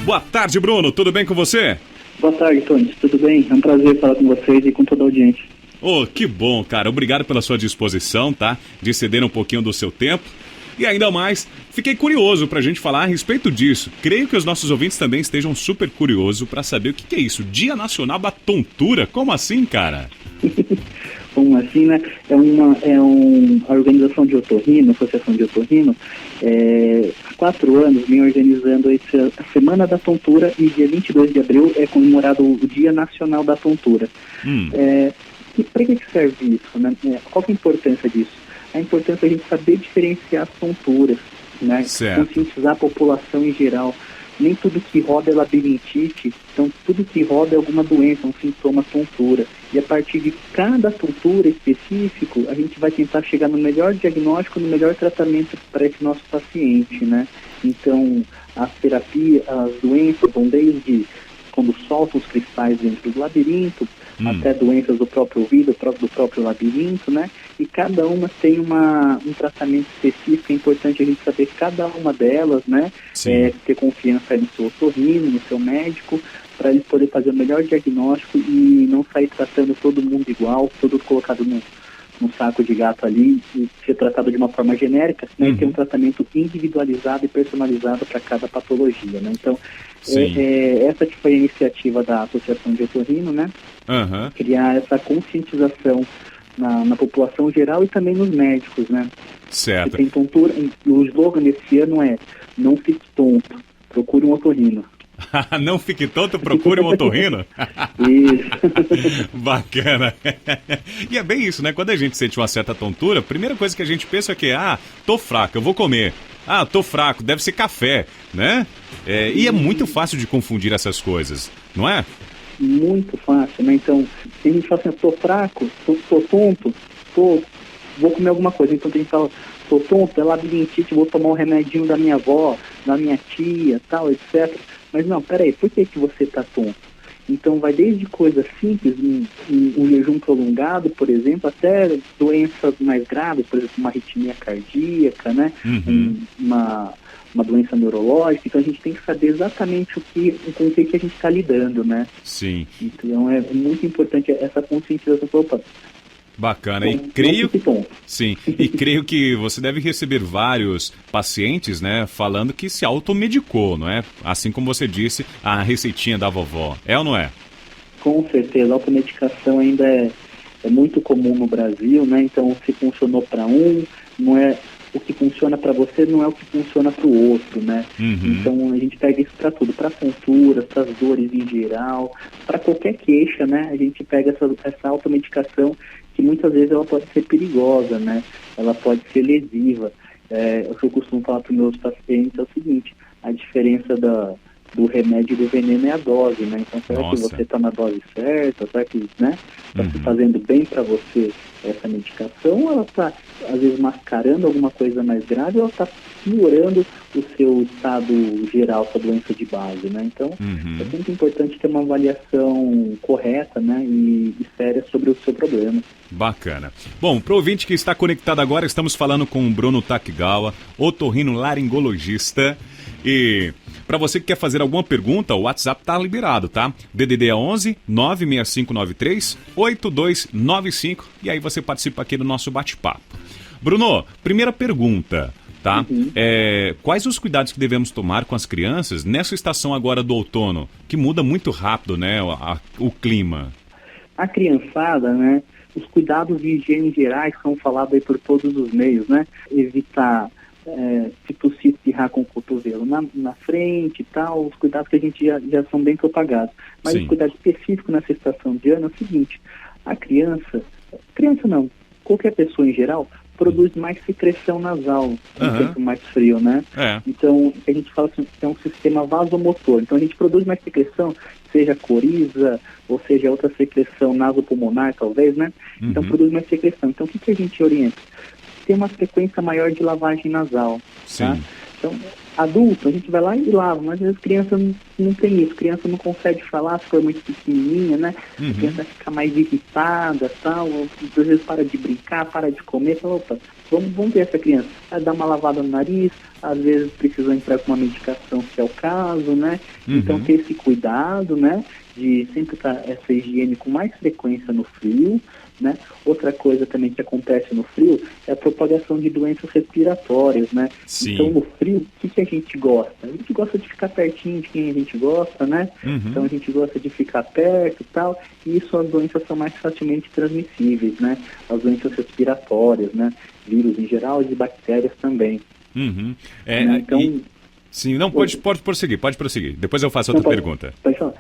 Boa tarde, Bruno. Tudo bem com você? Boa tarde, Tony. Tudo bem? É um prazer falar com vocês e com toda a audiência. Oh, que bom, cara. Obrigado pela sua disposição, tá? De ceder um pouquinho do seu tempo. E ainda mais, fiquei curioso pra gente falar a respeito disso. Creio que os nossos ouvintes também estejam super curiosos pra saber o que é isso. Dia Nacional da Tontura. Como assim, cara? Como assim, né? A organização de otorrino, a Associação de Otorrino, há 4 anos vem organizando a Semana da Tontura e dia 22 de abril é comemorado o Dia Nacional da Tontura. E para que serve isso, né? Qual que é a importância disso? A importância é a gente saber diferenciar as tonturas, né? Conscientizar a população em geral. Nem tudo que roda é labirintite, então tudo que roda é alguma doença, um sintoma tontura. E a partir de cada tontura específico, a gente vai tentar chegar no melhor diagnóstico, no melhor tratamento para esse nosso paciente, né? Então, as terapias, as doenças vão desde quando soltam os cristais dentro do labirinto, até doenças do próprio ouvido, do próprio labirinto, né? E cada uma tem um tratamento específico. É importante a gente saber cada uma delas, né? Ter confiança no seu otorrino, no seu médico, para ele poder fazer o melhor diagnóstico e não sair tratando todo mundo igual, todo colocado num saco de gato ali e ser tratado de uma forma genérica, né? E ter um tratamento individualizado e personalizado para cada patologia, né? Então, essa que foi a iniciativa da Associação de Otorrino, né? Criar essa conscientização na população geral e também nos médicos, né? Certo. Tem tontura, o slogan desse ano é: não fique tonto, procure um otorrino. Não fique tonto, procure um otorrino? Isso. Bacana. E é bem isso, né? Quando a gente sente uma certa tontura, a primeira coisa que a gente pensa é que, tô fraco, eu vou comer. Tô fraco, deve ser café, né? E é muito fácil de confundir essas coisas, não é? Muito fácil, né? Então, se a gente fala assim, tô fraco, tô tonto, vou comer alguma coisa. Então tem que falar, tô tonto, é labirintite, vou tomar um remedinho da minha avó, da minha tia, tal, etc. Mas não, peraí, por que você tá tonto? Então vai desde coisas simples, um jejum prolongado, por exemplo, até doenças mais graves, por exemplo, uma arritmia cardíaca, né? Uma doença neurológica. Então a gente tem que saber exatamente com o que a gente está lidando, né? Sim. Então é muito importante essa conscientização. Opa, bacana. E creio que você deve receber vários pacientes, né, falando que se automedicou, não é? Assim como você disse, a receitinha da vovó. É ou não é? Com certeza. A automedicação ainda é muito comum no Brasil, né? Então, se funcionou para não é o que funciona para você, não é o que funciona para o outro, né? Então, a gente pega isso para tudo, para tonturas, para as dores em geral, para qualquer queixa, né? A gente pega essa automedicação que muitas vezes ela pode ser perigosa, né? Ela pode ser lesiva. O que eu costumo falar para os meus pacientes é o seguinte: a diferença do remédio e do veneno é a dose, né? Então, será que você está na dose certa? Será que, né, está se fazendo bem para você essa medicação? Ou ela está, às vezes, mascarando alguma coisa mais grave, ou ela está piorando o seu estado geral, sua doença de base, né? Então, é sempre importante ter uma avaliação correta, né, e séria sobre o seu problema. Bacana. Bom, para o ouvinte que está conectado agora, estamos falando com o Bruno Takegawa, otorrinolaringologista. E para você que quer fazer alguma pergunta, o WhatsApp tá liberado, tá? DDD é 11 96593 8295 e aí você participa aqui do nosso bate-papo. Bruno, primeira pergunta, tá? Quais os cuidados que devemos tomar com as crianças nessa estação agora do outono, que muda muito rápido, né, o clima? A criançada, né, os cuidados de higiene gerais são falados aí por todos os meios, né? Evitar se tossir, espirrar com o cotovelo na frente e tal, os cuidados que a gente já são bem propagados. Mas o cuidado específico nessa estação de ano é o seguinte: a criança não, qualquer pessoa em geral, produz mais secreção nasal no tempo mais frio, né? Então, a gente fala assim, que é um sistema vasomotor. Então, a gente produz mais secreção, seja coriza, ou seja outra secreção nasopulmonar, talvez, né? Então, produz mais secreção. Então, o que a gente orienta? Tem uma frequência maior de lavagem nasal, tá? Então, adulto, a gente vai lá e lava, mas às vezes criança não tem isso, criança não consegue falar se for muito pequenininha, né? A criança fica mais irritada, tal, às vezes para de brincar, para de comer, fala, opa, vamos ver essa criança. Dá uma lavada no nariz, às vezes precisa entrar com uma medicação, se é o caso, né? Então, ter esse cuidado, né? De sempre estar essa higiene com mais frequência no frio, né? Outra coisa também que acontece no frio é a propagação de doenças respiratórias, né? Sim. Então, no frio, o que a gente gosta? A gente gosta de ficar pertinho de quem a gente gosta, né? Então, a gente gosta de ficar perto e tal, e isso as doenças são mais facilmente transmissíveis, né? As doenças respiratórias, né? Vírus em geral e bactérias também. Né? Então... Sim, não, pode prosseguir. Depois eu faço outra pergunta. Pode falar.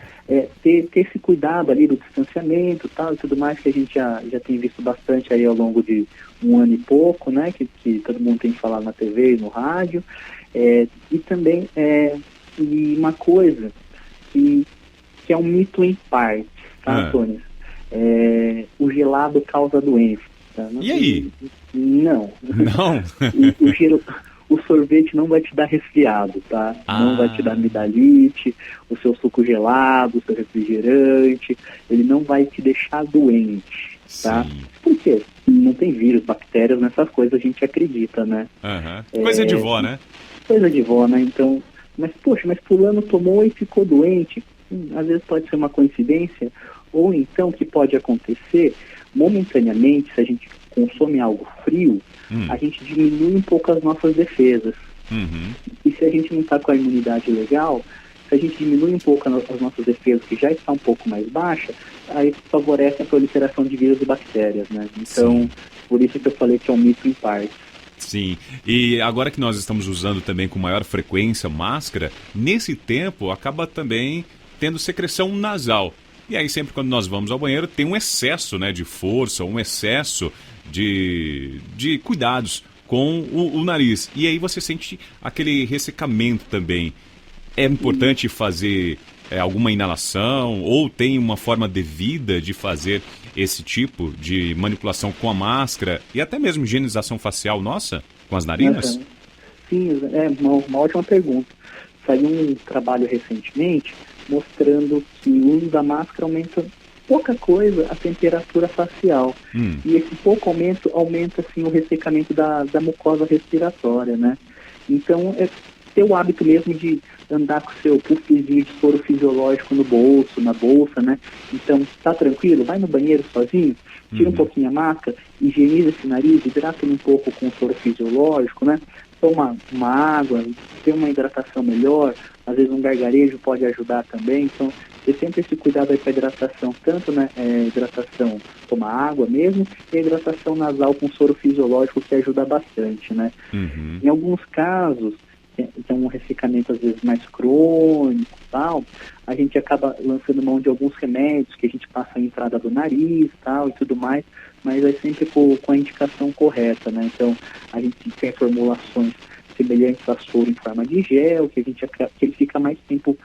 Ter esse cuidado ali do distanciamento tal, e tudo mais, que a gente já tem visto bastante aí ao longo de um ano e pouco, né? Que todo mundo tem que falar na TV e no rádio. E também e uma coisa que é um mito em parte, tá, Antônio? O gelado causa doença. Tá? E aí? Não. Não? O sorvete não vai te dar resfriado, tá? Não vai te dar amidalite, o seu suco gelado, o seu refrigerante, ele não vai te deixar doente, tá? Sim. Por quê? Não tem vírus, bactérias, nessas coisas a gente acredita, né? Coisa de vó, né? Coisa de vó, né? Então, mas fulano tomou e ficou doente. Às vezes pode ser uma coincidência, ou então que pode acontecer momentaneamente, se a gente consome algo frio, a gente diminui um pouco as nossas defesas. E se a gente não está com a imunidade legal, se a gente diminui um pouco as nossas defesas, que já está um pouco mais baixa, aí favorece a proliferação de vírus e bactérias, né? Então, por isso que eu falei que é um mito em parte. Sim, e agora que nós estamos usando também com maior frequência máscara, nesse tempo acaba também tendo secreção nasal. E aí sempre quando nós vamos ao banheiro tem um excesso, né, de força, um excesso de cuidados com o nariz. E aí você sente aquele ressecamento também. É importante fazer alguma inalação ou tem uma forma devida de fazer esse tipo de manipulação com a máscara e até mesmo higienização facial nossa com as narinas? Sim, uma ótima pergunta. Saiu um trabalho recentemente mostrando que o uso da máscara aumenta pouca coisa a temperatura facial. E esse pouco aumenta assim, o ressecamento da mucosa respiratória, né? Então, ter o hábito mesmo de andar com o seu puffzinho de soro fisiológico no bolso, na bolsa, né? Então, tá tranquilo? Vai no banheiro sozinho, tira um pouquinho a máscara, higieniza esse nariz, hidrata ele um pouco com o soro fisiológico, né? Toma uma água, tem uma hidratação melhor, às vezes um gargarejo pode ajudar também, então ter sempre esse cuidado aí com a hidratação, tanto né, hidratação, tomar água mesmo, e a hidratação nasal com soro fisiológico que ajuda bastante, né? Em alguns casos, então um ressecamento às vezes mais crônico tal, a gente acaba lançando mão de alguns remédios que a gente passa a entrada do nariz tal e tudo mais, mas é sempre com a indicação correta, né? Então a gente tem formulações semelhantes a soro em forma de gel, que ele fica mais tempo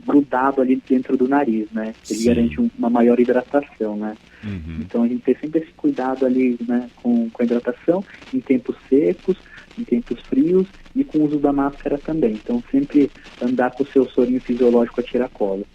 grudado ali dentro do nariz, né? Ele garante uma maior hidratação, né? Então a gente tem sempre esse cuidado ali, né, com a hidratação em tempos secos, em tempos frios e com o uso da máscara também. Então sempre andar com o seu sorinho fisiológico a tiracolo.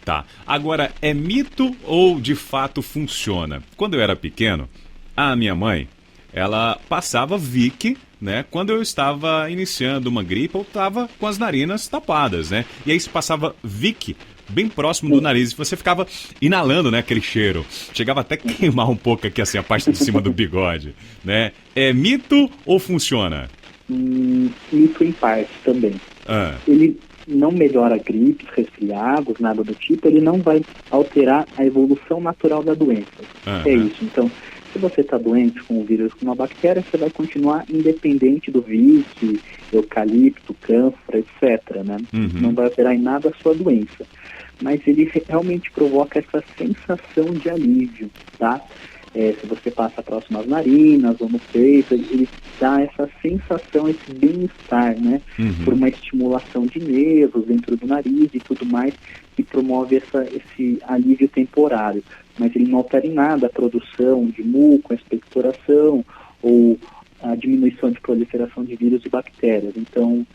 Tá. Agora, é mito ou de fato funciona? Quando eu era pequeno, a minha mãe, ela passava Vick, né, quando eu estava iniciando uma gripe ou estava com as narinas tapadas, né? E aí se passava Vick bem próximo do nariz e você ficava inalando, né, aquele cheiro. Chegava até a queimar um pouco aqui, assim, a parte de cima do bigode, né? É mito ou funciona? Mito em parte também. Ele não melhora gripes, resfriados, nada do tipo, ele não vai alterar a evolução natural da doença. É isso. Então, se você está doente com um vírus, com uma bactéria, você vai continuar independente do Vick, eucalipto, cânfora, etc., né? Não vai alterar em nada a sua doença. Mas ele realmente provoca essa sensação de alívio, tá? Se você passa próximo às narinas ou no peito, ele dá essa sensação, esse bem-estar, né? Por uma estimulação de nervos dentro do nariz e tudo mais, que promove esse alívio temporário. Mas ele não altera em nada a produção de muco, a expectoração ou a diminuição de proliferação de vírus e bactérias. Então,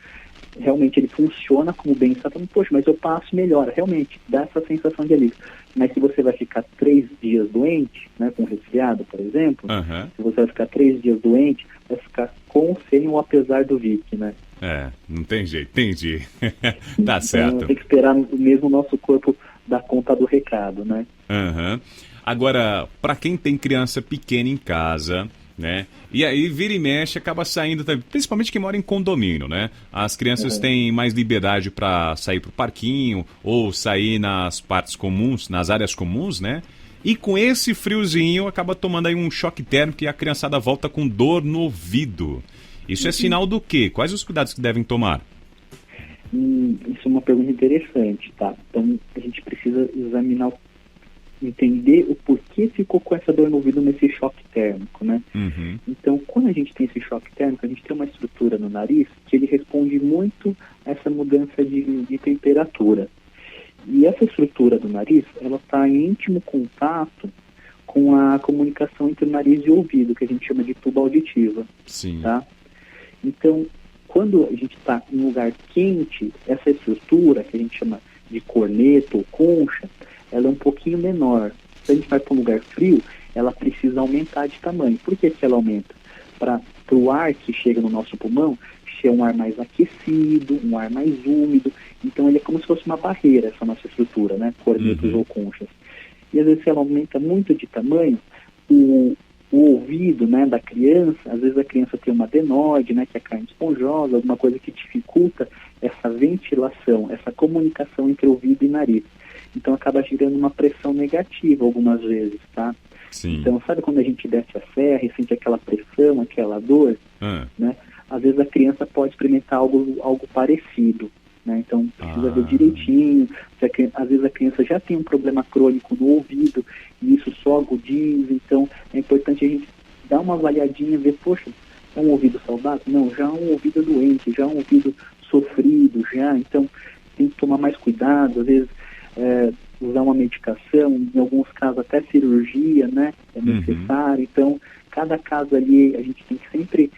realmente ele funciona como bem-estar, falando, poxa, mas eu passo e melhora, realmente, dá essa sensação de alívio. Mas se você vai ficar 3 dias doente, né, com resfriado, por exemplo, se você vai ficar 3 dias doente, vai ficar com, sem ou apesar do VIC, né? Não tem jeito, entendi. Tá certo. Então, tem que esperar mesmo o nosso corpo dar conta do recado, né? Agora, para quem tem criança pequena em casa, né? E aí vira e mexe, acaba saindo, principalmente quem mora em condomínio, né? As crianças têm mais liberdade para sair pro parquinho ou sair nas partes comuns, nas áreas comuns, né? E com esse friozinho acaba tomando aí um choque térmico e a criançada volta com dor no ouvido. Isso é sinal do quê? Quais os cuidados que devem tomar? Isso é uma pergunta interessante, tá? Então a gente precisa examinar, entender o porquê ficou com essa dor no ouvido nesse choque térmico, né? Então, quando a gente tem esse choque térmico, a gente tem uma estrutura no nariz que ele responde muito a essa mudança de temperatura. E essa estrutura do nariz, ela está em íntimo contato com a comunicação entre o nariz e o ouvido, que a gente chama de tuba auditiva. Sim. Tá? Então, quando a gente está em um lugar quente, essa estrutura, que a gente chama de corneta ou concha, ela é um pouquinho menor. Se a gente vai para um lugar frio, ela precisa aumentar de tamanho. Por que ela aumenta? Para o ar que chega no nosso pulmão ser um ar mais aquecido, um ar mais úmido. Então ele é como se fosse uma barreira, essa nossa estrutura, né? Cornetas ou conchas. E às vezes se ela aumenta muito de tamanho, o ouvido, né, da criança, às vezes a criança tem uma adenoide, né, que é a carne esponjosa, alguma coisa que dificulta essa ventilação, essa comunicação entre ouvido e nariz. Então acaba gerando uma pressão negativa algumas vezes, tá? Sim. Então, sabe quando a gente desce a serra e sente aquela pressão, aquela dor, né? Às vezes a criança pode experimentar algo parecido, né? Então precisa ver direitinho. Às vezes a criança já tem um problema crônico no ouvido e isso só agudiza. Então é importante a gente dar uma avaliadinha e ver, poxa, é um ouvido saudável? Não, já é um ouvido doente, já é um ouvido sofrido, já. Então tem que tomar mais cuidado, às vezes usar uma medicação, em alguns casos até cirurgia, né? É necessário. Então cada caso ali a gente tem que sempre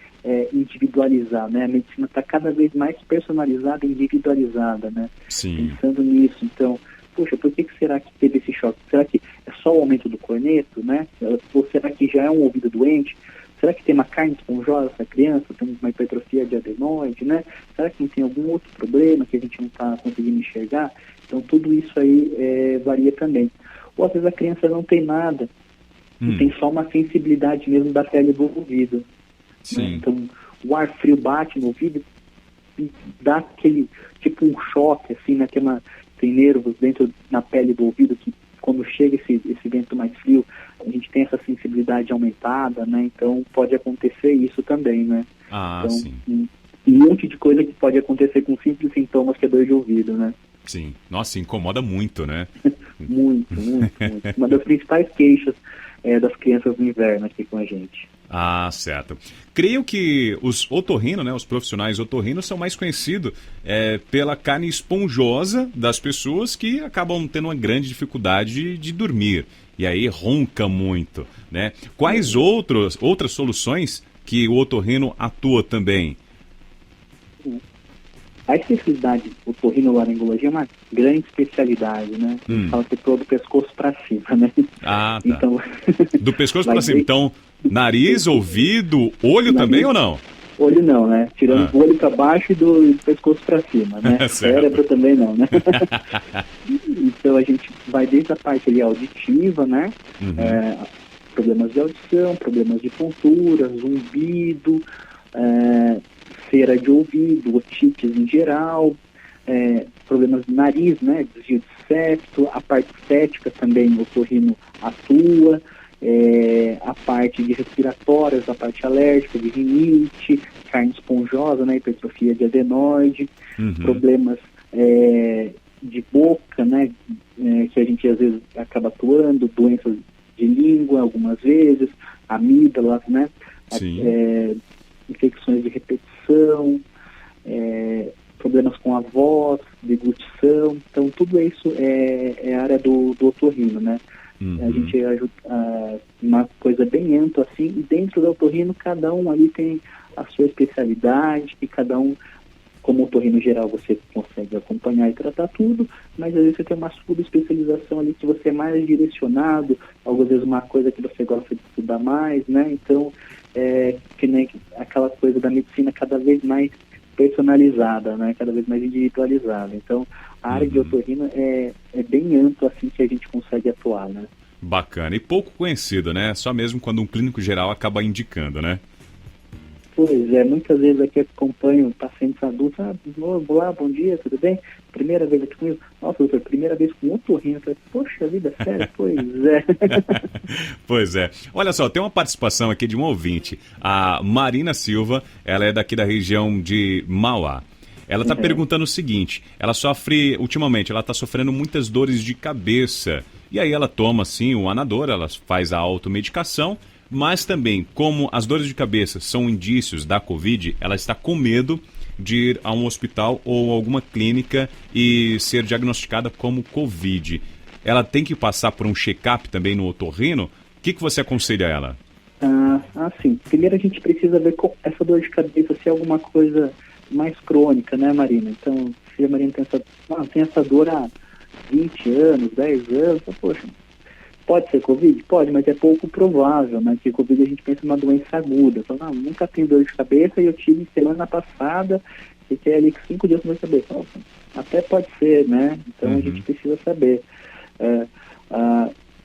individualizar, né? A medicina está cada vez mais personalizada e individualizada, né? Sim. Pensando nisso, então, poxa, por que será que teve esse choque? Será que é só o aumento do corneto, né? Ou será que já é um ouvido doente? Será que tem uma carne esponjosa essa criança? Tem uma hipertrofia de adenoide, né? Será que não tem algum outro problema que a gente não está conseguindo enxergar? Então, tudo isso aí varia também. Ou às vezes a criança não tem nada, e tem só uma sensibilidade mesmo da pele do ouvido. Né? Então, o ar frio bate no ouvido e dá aquele, tipo um choque, assim, né? Tem nervos dentro na pele do ouvido que quando chega esse vento mais frio, a gente tem essa sensibilidade aumentada, né? Então, pode acontecer isso também, né? Então, sim. Um monte de coisa que pode acontecer com simples sintomas que é dor de ouvido, né? Sim. Nossa, incomoda muito, né? muito. Uma das principais queixas das crianças no inverno aqui com a gente. Certo. Creio que os otorrinos, né, os profissionais otorrinos são mais conhecidos pela carne esponjosa das pessoas que acabam tendo uma grande dificuldade de dormir. E aí ronca muito, né? Quais outras soluções que o otorrino atua também? A especialidade otorrinolaringologia é uma grande especialidade, né? Fala que todo o pescoço para cima, né? Tá. Então, do pescoço para cima. Então, nariz, ouvido, olho também ou não? Olho não, né? Tirando o olho para baixo e do pescoço para cima, né? Cérebro também não, né? Então a gente vai desde a parte ali auditiva, né? Problemas de audição, problemas de tontura, zumbido, cera de ouvido, otites em geral, problemas de nariz, né, desvio de septo, a parte estética também o otorrino atua, a parte de respiratórias, a parte alérgica, de rinite, carne esponjosa, né, hipertrofia de adenoide, problemas de boca, né, que a gente às vezes acaba atuando, doenças de língua algumas vezes, amígdalas, né, infecções de repetição, problemas com a voz, deglutição. Então, tudo isso é a área do otorrino, né? A gente ajuda uma coisa bem ampla, assim, e dentro do otorrino, cada um ali tem a sua especialidade e cada um como otorrino geral você consegue acompanhar e tratar tudo, mas às vezes você tem uma subespecialização ali que você é mais direcionado, às vezes uma coisa que você gosta de estudar mais, né? Então, que nem aquela coisa da medicina cada vez mais personalizada, né? Cada vez mais individualizada. Então, a área de otorrino é bem ampla assim que a gente consegue atuar, né? Bacana. E pouco conhecido, né? Só mesmo quando um clínico geral acaba indicando, né? Pois é, muitas vezes aqui acompanho pacientes adultos, olá, bom dia, tudo bem? Primeira vez aqui comigo, nossa, doutor, primeira vez com otorrino, poxa vida, sério? Pois é. Pois é. Olha só, tem uma participação aqui de um ouvinte, a Marina Silva, ela é daqui da região de Mauá. Ela está perguntando o seguinte, ultimamente, ela está sofrendo muitas dores de cabeça, e aí ela toma, sim, o Anador, ela faz a automedicação, mas também, como as dores de cabeça são indícios da Covid, ela está com medo de ir a um hospital ou alguma clínica e ser diagnosticada como Covid. Ela tem que passar por um check-up também no otorrino? O que você aconselha a ela? Sim. Primeiro a gente precisa ver essa dor de cabeça, se é alguma coisa mais crônica, né, Marina? Então, se a Marina tem essa dor há 20 anos, 10 anos, poxa, pode ser Covid? Pode, mas é pouco provável, né? Que Covid a gente pensa numa doença aguda. Então, nunca tenho dor de cabeça e eu tive semana passada, fiquei ali com 5 dias com dor de cabeça. Nossa, até pode ser, né? Então a gente precisa saber.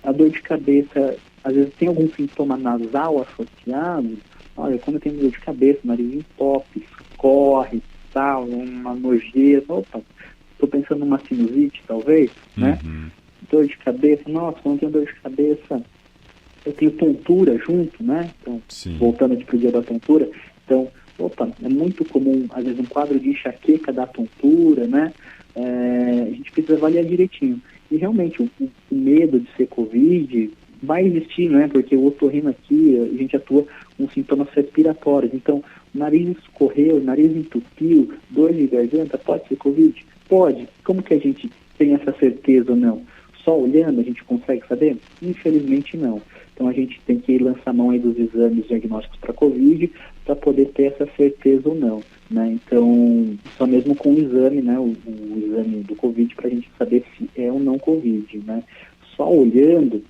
A dor de cabeça, às vezes tem algum sintoma nasal associado. Olha, quando eu tenho dor de cabeça, nariz entope, corre, tal, uma nojeira. Opa, estou pensando numa sinusite, talvez, né? Dor de cabeça, nossa, quando eu tenho dor de cabeça, eu tenho tontura junto, né? Então, voltando aqui para o dia da tontura, então, é muito comum, às vezes, um quadro de enxaqueca da tontura, né? A gente precisa avaliar direitinho. E realmente, o medo de ser Covid vai existir, né? Porque o otorrino aqui, a gente atua com sintomas respiratórios. Então, o nariz escorreu, o nariz entupiu, dor de garganta, pode ser Covid? Pode. Como que a gente tem essa certeza ou não? Só olhando a gente consegue saber? Infelizmente não. Então a gente tem que lançar mão aí dos exames diagnósticos para Covid para poder ter essa certeza ou não, né? Então, só mesmo com o exame, né, o exame do Covid para a gente saber se é ou não Covid, né? Só olhando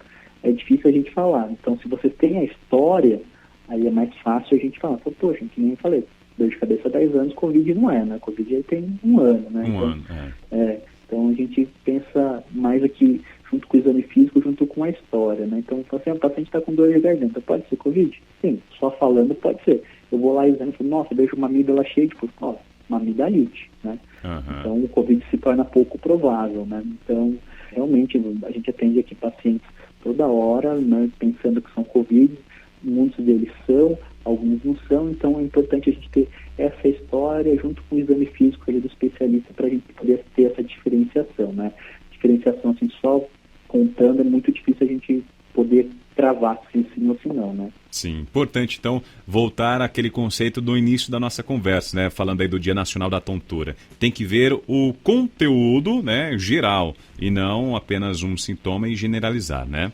é difícil a gente falar. Então, se você tem a história, aí é mais fácil a gente falar. Poxa, que nem eu falei, dor de cabeça há 10 anos, Covid não é, né? Covid aí tem um ano, né? Então a gente pensa mais aqui, junto com o exame físico, junto com a história, né? Então, o paciente está com dor de garganta, pode ser Covid? Sim, só falando pode ser. Eu vou lá e exame e falo, nossa, vejo uma amígdala cheia de uma amigdalite, né? Então, o Covid se torna pouco provável, né? Então, realmente, a gente atende aqui pacientes toda hora, né? Pensando que são Covid, muitos deles são, alguns não são, então é importante a gente ter essa história junto com o exame físico ali do especialista para a gente poder ter essa diferenciação, né? Diferenciação assim, só contando é muito difícil a gente poder travar se sim ou se não, né? Sim, importante então voltar àquele conceito do início da nossa conversa, né? Falando aí do Dia Nacional da Tontura. Tem que ver o conteúdo, né, geral e não apenas um sintoma e generalizar, né?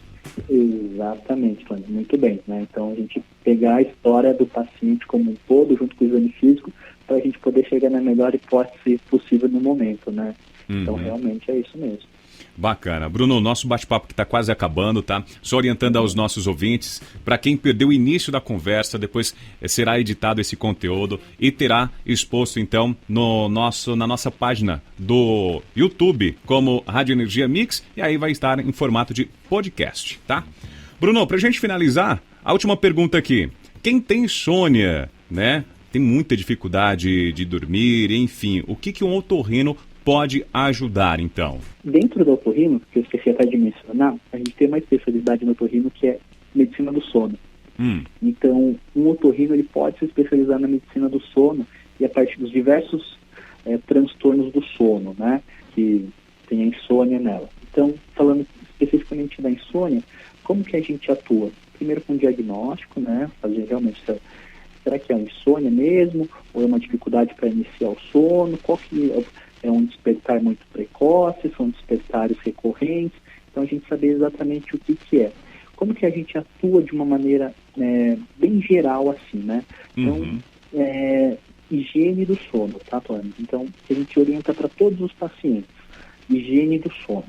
Exatamente, Cláudio, muito bem, né? Então a gente pegar a história do paciente como um todo, junto com o exame físico, para a gente poder chegar na melhor hipótese possível no momento, né? Então realmente é isso mesmo. Bacana. Bruno, nosso bate-papo que está quase acabando, tá? Só orientando aos nossos ouvintes, para quem perdeu o início da conversa, depois será editado esse conteúdo e terá exposto, então, na nossa página do YouTube, como Rádio Energia Mix, e aí vai estar em formato de podcast, tá? Bruno, para a gente finalizar, a última pergunta aqui. Quem tem insônia, né? Tem muita dificuldade de dormir, enfim, o que um otorrino pode ajudar, então? Dentro do otorrino, que eu esqueci até de mencionar, a gente tem uma especialidade no otorrino que é medicina do sono. Então, um otorrino ele pode se especializar na medicina do sono e a partir dos diversos transtornos do sono, né, que tem a insônia nela. Então, falando especificamente da insônia, como que a gente atua? Primeiro com diagnóstico, né, fazer realmente será que é uma insônia mesmo ou é uma dificuldade para iniciar o sono? Qual que é um despertar muito precoce, são despertares recorrentes, então a gente saber exatamente o que é. Como que a gente atua de uma maneira bem geral assim, né? Então, higiene do sono, tá, Tony? Então, a gente orienta para todos os pacientes, higiene do sono.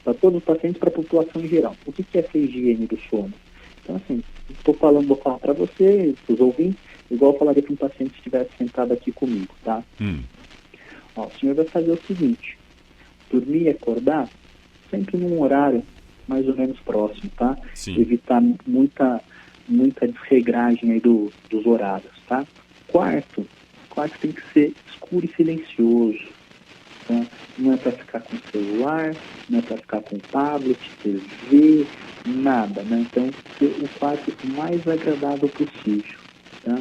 Para todos os pacientes, para a população em geral. O que é essa higiene do sono? Então, assim, vou falar para você, para os ouvintes, igual eu falaria para um paciente que estivesse sentado aqui comigo, tá? Ó, o senhor vai fazer o seguinte, dormir e acordar sempre num horário mais ou menos próximo, tá? Sim. Evitar muita desregragem aí dos horários, tá? Quarto tem que ser escuro e silencioso, tá? Não é para ficar com celular, não é para ficar com tablet, TV, nada, né? Então, ser o quarto mais agradável possível, tá?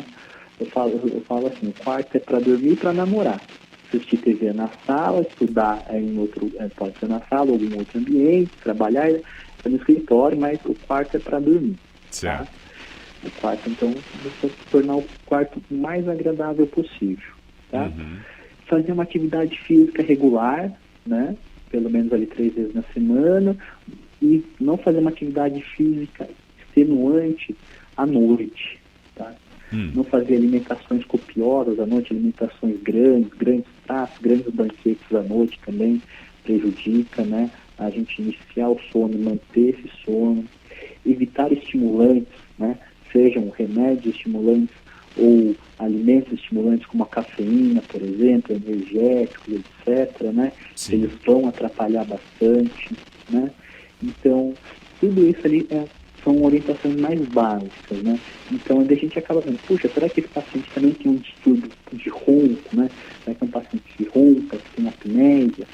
Eu falo assim, o quarto é para dormir e para namorar. Assistir TV na sala, estudar em outro, pode ser na sala ou em outro ambiente, trabalhar no escritório, mas o quarto é para dormir. Certo. Tá? O quarto, então, você tornar o quarto mais agradável possível, tá? Fazer uma atividade física regular, né? Pelo menos ali 3 vezes na semana, e não fazer uma atividade física extenuante à noite, tá? Não fazer alimentações copiosas à noite, alimentações grandes pratos, grandes banquetes à noite também prejudica, né? A gente iniciar o sono, manter esse sono, evitar estimulantes, né? Sejam remédios estimulantes ou alimentos estimulantes como a cafeína, por exemplo, energéticos, etc., né? Sim. Eles vão atrapalhar bastante, né? Então, tudo isso ali são orientações mais básicas, né? Então, a gente acaba vendo, puxa, será que esse paciente também tem um distúrbio de ronco, né? Será que é um paciente que ronca, que tem apneia,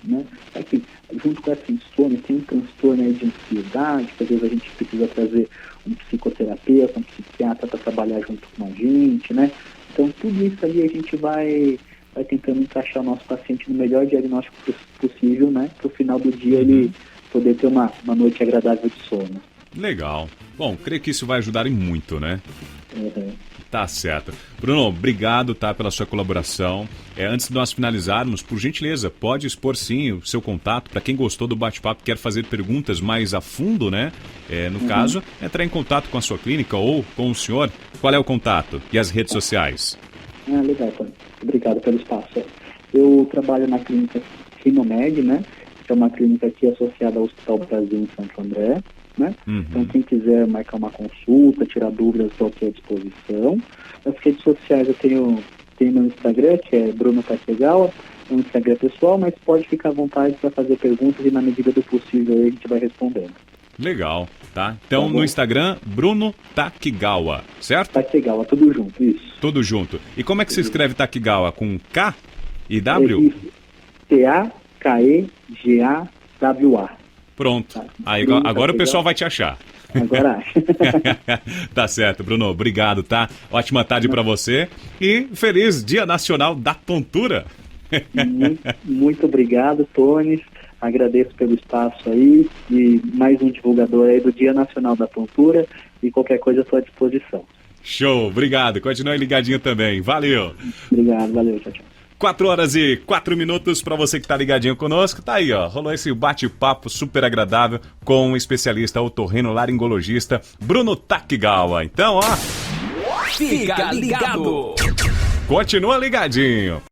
né? Será que, junto com essa insônia, tem um transtorno aí de ansiedade, que às vezes a gente precisa trazer um psicoterapeuta, um psiquiatra para trabalhar junto com a gente, né? Então, tudo isso ali a gente vai tentando encaixar o nosso paciente no melhor diagnóstico possível, né? Para o final do dia ele poder ter uma noite agradável de sono. Legal. Bom, creio que isso vai ajudar em muito, né? Tá certo. Bruno, obrigado, tá, pela sua colaboração. Antes de nós finalizarmos, por gentileza, pode expor sim o seu contato para quem gostou do bate-papo e quer fazer perguntas mais a fundo, né? No caso, entrar em contato com a sua clínica ou com o senhor. Qual é o contato e as redes sociais? Legal, Tony. Obrigado pelo espaço. Eu trabalho na clínica Rinomed, né? Que é uma clínica aqui associada ao Hospital Brasil em Santo André, né? Então, quem quiser marcar uma consulta, tirar dúvidas, estou aqui à disposição. Nas redes sociais eu tenho meu Instagram, que é Bruno Takegawa, é um Instagram pessoal, mas pode ficar à vontade para fazer perguntas e na medida do possível a gente vai respondendo. Legal, tá? Então, no Instagram, Bruno Takegawa, certo? Takegawa, tudo junto, isso. Tudo junto. E como é que se escreve Takegawa? Com K e W? Isso. Takegawa. Pronto. Aí, agora o pessoal vai te achar. Agora acha. Tá certo, Bruno. Obrigado, tá? Ótima tarde pra você e feliz Dia Nacional da Tontura. Muito obrigado, Tony. Agradeço pelo espaço aí e mais um divulgador aí do Dia Nacional da Tontura e qualquer coisa estou à disposição. Show, obrigado. Continue ligadinho também. Valeu. Obrigado, valeu, tchau, tchau. 4h04 para você que tá ligadinho conosco. Tá aí, ó. Rolou esse bate-papo super agradável com o especialista otorrinolaringologista Bruno Takegawa. Então, ó, fica ligado. Continua ligadinho.